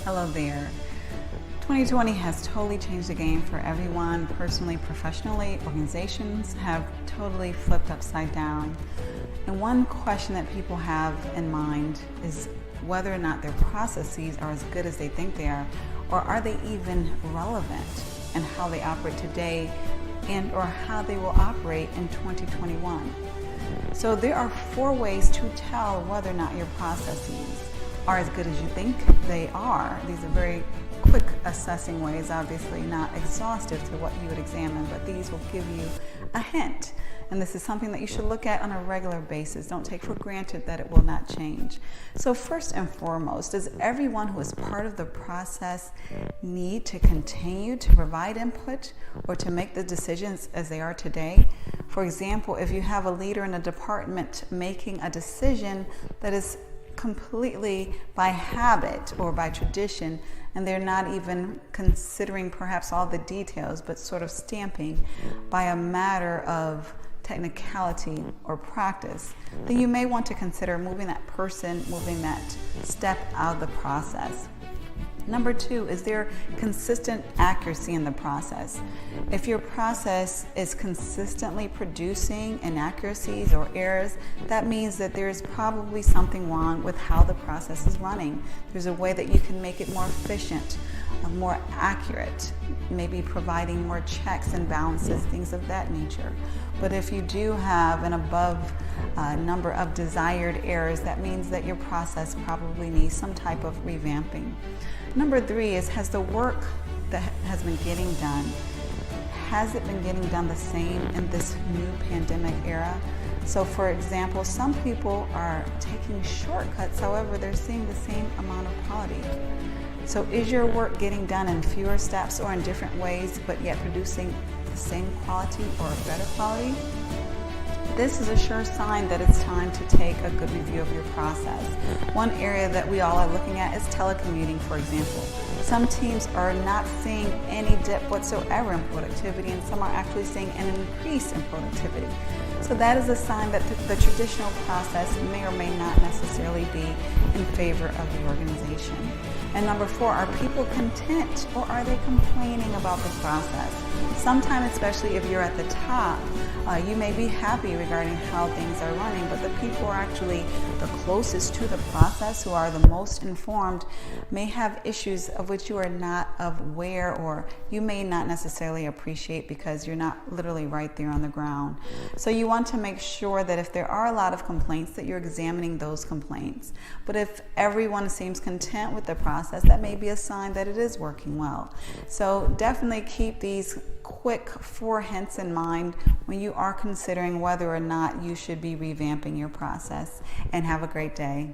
Hello there. 2020 has totally changed the game for everyone, personally, professionally. Organizations have totally flipped upside down. And one question that people have in mind is whether or not their processes are as good as they think they are, or are they even relevant in how they operate today and or how they will operate in 2021. So there are 4 ways to tell whether or not your processes are as good as you think they are. These are very quick assessing ways, obviously not exhaustive to what you would examine, but these will give you a hint. And this is something that you should look at on a regular basis. Don't take for granted that it will not change. So first and foremost, does everyone who is part of the process need to continue to provide input or to make the decisions as they are today? For example, if you have a leader in a department making a decision that is completely by habit or by tradition, and they're not even considering perhaps all the details, but sort of stamping by a matter of technicality or practice, then you may want to consider moving that step out of the process. Number 2, is there consistent accuracy in the process? If your process is consistently producing inaccuracies or errors, that means that there is probably something wrong with how the process is running. There's a way that you can make it more efficient, more accurate, maybe providing more checks and balances, things of that nature. But if you do have an above number of desired errors, that means that your process probably needs some type of revamping. Number 3 is, has the work that has been getting done, has it been getting done the same in this new pandemic era? So for example, some people are taking shortcuts, however, they're seeing the same amount of quality. So is your work getting done in fewer steps or in different ways, but yet producing the same quality or better quality? This is a sure sign that it's time to take a good review of your process. One area that we all are looking at is telecommuting, for example. Some teams are not seeing any dip whatsoever in productivity, and some are actually seeing an increase in productivity. So that is a sign that the traditional process may or may not necessarily be in favor of the organization. And number 4, are people content or are they complaining about the process? Sometimes, especially if you're at the top, you may be happy regarding how things are running, but the people who are actually the closest to the process, who are the most informed, may have issues of which you are not aware or you may not necessarily appreciate because you're not literally right there on the ground. So you want to make sure that if there are a lot of complaints, that you're examining those complaints. But if everyone seems content with the process, that may be a sign that it is working well. So definitely keep these quick 4 hints in mind when you are considering whether or not you should be revamping your process. And have a great day.